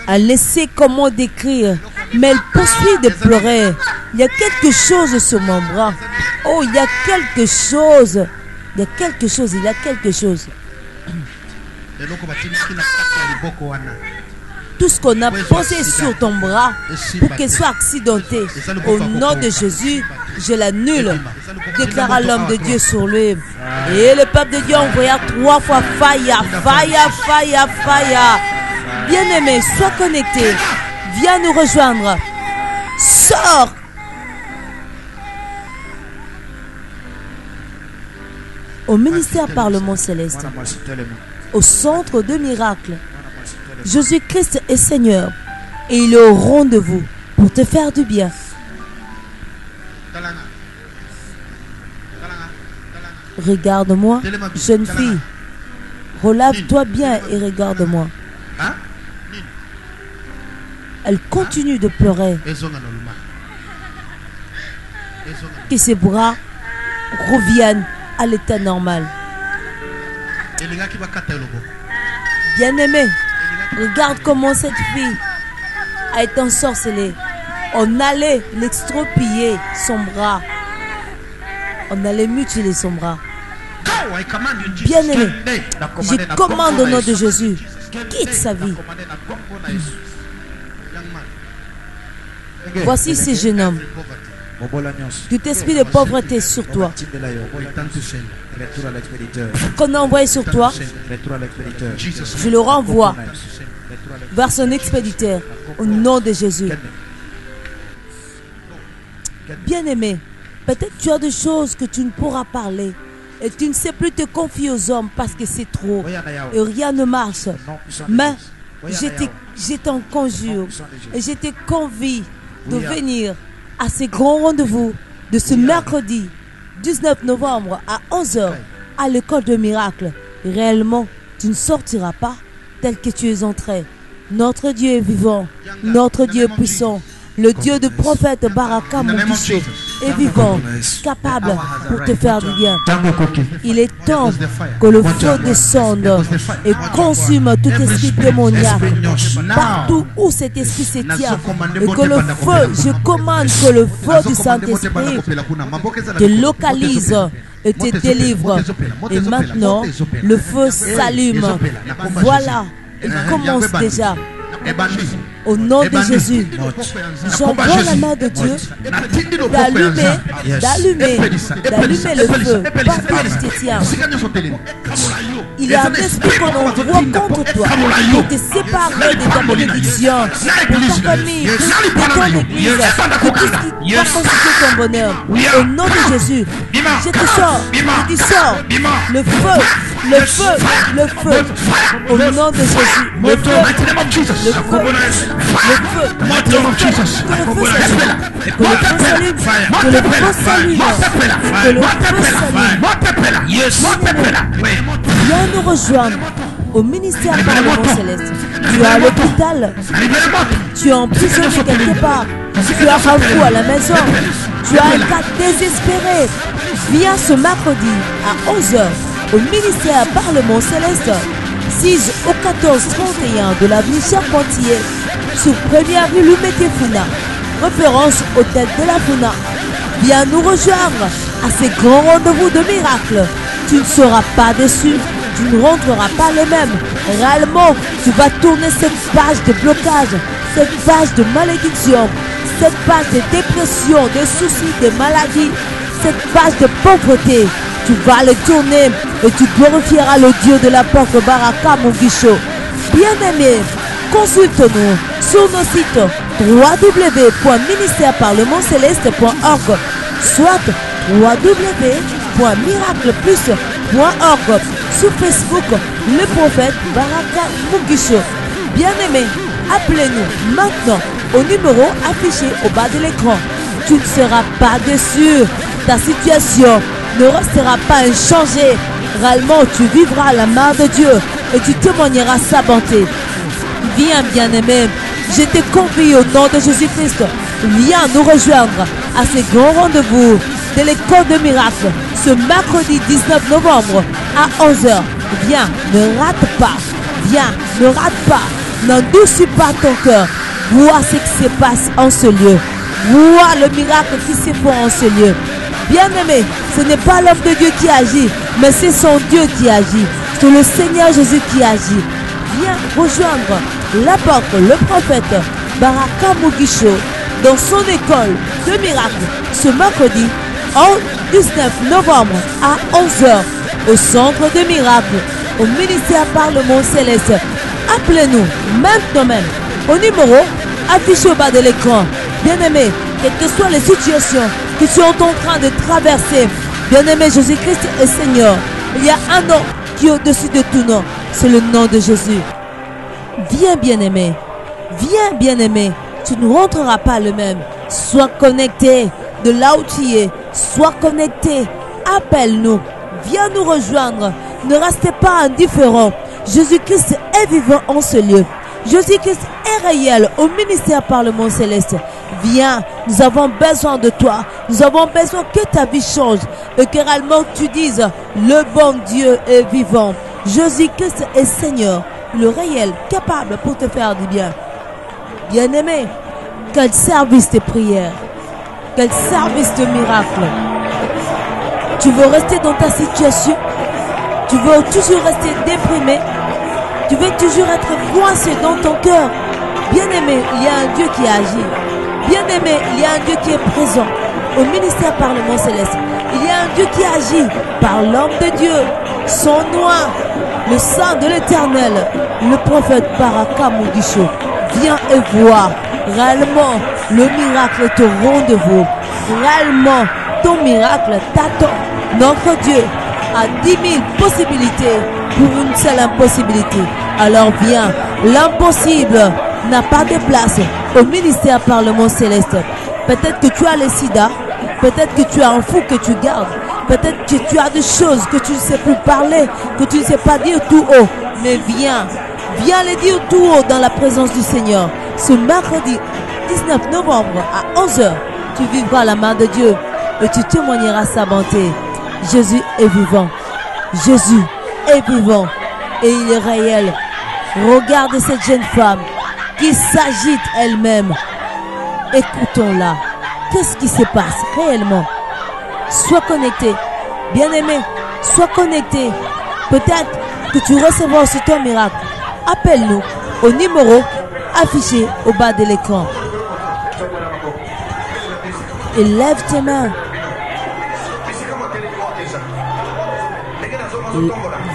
Elle ne sait comment décrire, mais elle poursuit de pleurer. Il y a quelque chose sur mon bras. Oh, il y a quelque chose. Il y a quelque chose. Il y a quelque chose. Tout ce qu'on a posé sur ton bras pour qu'elle soit accidentée, au nom de Jésus, je l'annule. Déclara l'homme de Dieu sur lui. Et le peuple de Dieu envoya 3 fois fire, fire, fire, fire. Bien-aimé, sois connecté. Viens nous rejoindre. Sors. Au ministère Parlement Céleste, au centre de miracles, Jésus-Christ est Seigneur et il est au rendez-vous pour te faire du bien. Regarde-moi, jeune fille. Relève-toi bien et regarde-moi. Elle continue de pleurer. Que ses bras reviennent à l'état normal. Bien-aimé, regarde comment cette fille a été ensorcelée. On allait l'extropier son bras. On allait mutiler son bras. Bien-aimé, je commande au nom de Jésus, quitte sa vie. Voici ces jeunes hommes. Tout esprit de pauvreté sur toi qu'on a envoyé sur toi, je le renvoie vers son expéditeur au nom de Jésus. Bien-aimé, peut-être tu as des choses que tu ne pourras parler et tu ne sais plus te confier aux hommes parce que c'est trop et rien ne marche. Mais je t'en conjure et je te convie de venir à ce grand rendez-vous de ce mercredi 19 novembre à 11h à l'école de miracles. Réellement, tu ne sortiras pas tel que tu es entré. Notre Dieu est vivant, notre Dieu est puissant. Le Dieu du prophète Baraka Moukisho est vivant, capable pour te faire du bien. Il est temps que le feu descende et consume tout esprit démoniaque partout où cet esprit se tient. Et que le feu, je commande que le feu du Saint-Esprit te localise et te délivre. Et maintenant, le feu s'allume. Voilà, il commence déjà. Au nom de Jésus, j'envoie la main de Dieu d'allumer le feu partout où tu te tiens. Il y a un esprit qu'on envoie contre toi pour te séparer de ta bénédiction, de ta famille, de ton église, de tout ce qui va constituer ton bonheur. Au nom de Jésus, je te sors, je te sors le feu. Le feu, le feu. Au nom de Jésus. Le feu, le feu, le feu, que le feu s'allume, que le feu s'allume, que le feu s'allume. Viens nous rejoindre au ministère Parlement Céleste. Tu es à l'hôpital, tu es emprisonné quelque part, tu as un coup à la maison, tu as un cas désespéré. Viens ce mercredi à 11h au ministère Parlement Céleste, 6 au 1431 de l'avenue Charpentier, sur première rue Lumété-Funa, référence hôtel de la Funa. Viens nous rejoindre à ces grands rendez-vous de miracles. Tu ne seras pas déçu, tu ne rentreras pas le même. Réellement, tu vas tourner cette page de blocage, cette page de malédiction, cette page de dépression, de soucis, de maladies, cette page de pauvreté. Tu vas le tourner et tu glorifieras le Dieu de la porte Baraka Mungisho. Bien-aimé, consulte-nous sur nos sites www.ministèreparlementceleste.org, soit www.miracleplus.org, sur Facebook, le prophète Baraka Mungisho. Bien-aimé, appelez-nous maintenant au numéro affiché au bas de l'écran. Tu ne seras pas déçu. Ta situation ne restera pas inchangée. Réellement, tu vivras la main de Dieu et tu témoigneras sa bonté. Viens, bien-aimé, je te confie au nom de Jésus-Christ. Viens nous rejoindre à ces grands rendez-vous de l'école de miracles ce mercredi 19 novembre à 11h. Viens, ne rate pas. Viens, ne rate pas. N'endurcis pas ton cœur. Vois ce qui se passe en ce lieu. Vois le miracle qui se fait en ce lieu. Bien-aimé, ce n'est pas l'homme de Dieu qui agit, mais c'est son Dieu qui agit. C'est le Seigneur Jésus qui agit. Viens rejoindre l'apôtre, le prophète Baraka Mungisho dans son école de miracles ce mercredi 19 novembre à 11h au centre de miracles au ministère Parlement Céleste. Appelez-nous maintenant même au numéro affiché au bas de l'écran. Bien-aimé, quelles que soient les situations que tu es en train de traverser, bien-aimé, Jésus-Christ est Seigneur. Il y a un nom qui est au-dessus de tout nom, c'est le nom de Jésus. Viens, bien-aimé, viens, bien-aimé, tu ne rentreras pas le même. Sois connecté de là où tu es, sois connecté, appelle-nous, viens nous rejoindre, ne restez pas indifférents. Jésus-Christ est vivant en ce lieu. Jésus-Christ est réel au ministère Parlement Céleste. Viens, nous avons besoin de toi. Nous avons besoin que ta vie change et que réellement tu dises le bon Dieu est vivant. Jésus-Christ est Seigneur, le réel, capable pour te faire du bien. Bien-aimé, quel service de prière, quel service de miracle. Tu veux rester dans ta situation? Tu veux toujours rester déprimé? Tu veux toujours être coincé dans ton cœur? Bien-aimé, il y a un Dieu qui agit. Bien-aimé, il y a un Dieu qui est présent au ministère Parlement Céleste. Il y a un Dieu qui agit par l'homme de Dieu, son nom, le Saint de l'Éternel, le prophète Baraka Mungisho. Viens et vois réellement le miracle est au rendez-vous. Réellement, ton miracle t'attend. Notre Dieu a 10 000 possibilités pour une seule impossibilité. Alors viens, l'impossible n'a pas de place au ministère Parlement Céleste. Peut-être que tu as le sida, peut-être que tu as un fou que tu gardes, peut-être que tu as des choses que tu ne sais plus parler, que tu ne sais pas dire tout haut. Mais viens, viens les dire tout haut dans la présence du Seigneur. Ce mercredi 19 novembre à 11h, tu vivras la main de Dieu et tu témoigneras sa bonté. Jésus est vivant. Jésus est vivant et il est réel. Regarde cette jeune femme qui s'agite elle-même. Écoutons-la. Qu'est-ce qui se passe réellement? Sois connecté. Bien-aimé, sois connecté. Peut-être que tu recevras aussi ton miracle. Appelle-nous au numéro affiché au bas de l'écran. Et lève tes mains.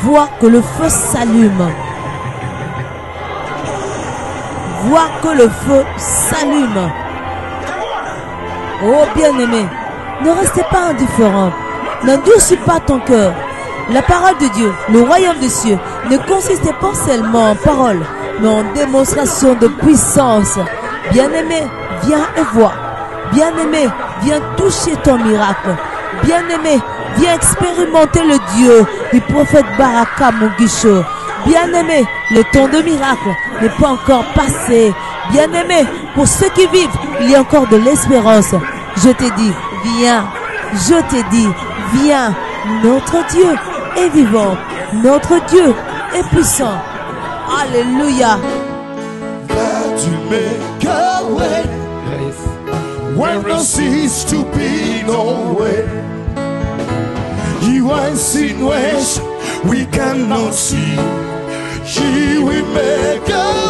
Vois que le feu s'allume. Vois que le feu s'allume. Oh bien-aimé, ne restez pas indifférent. N'endurcis pas ton cœur. La parole de Dieu, le royaume des cieux, ne consistait pas seulement en paroles, mais en démonstration de puissance. Bien-aimé, viens et vois. Bien-aimé, viens toucher ton miracle. Bien-aimé, viens expérimenter le Dieu du prophète Baraka Mugisho. Bien-aimé, le temps de miracle n'est pas encore passé. Bien-aimé, pour ceux qui vivent, il y a encore de l'espérance. Je te dis, viens. Je te dis, viens. Notre Dieu est vivant. Notre Dieu est puissant. Alléluia. That you make a way when there seems to be no way. You are in ways we cannot see. He will make a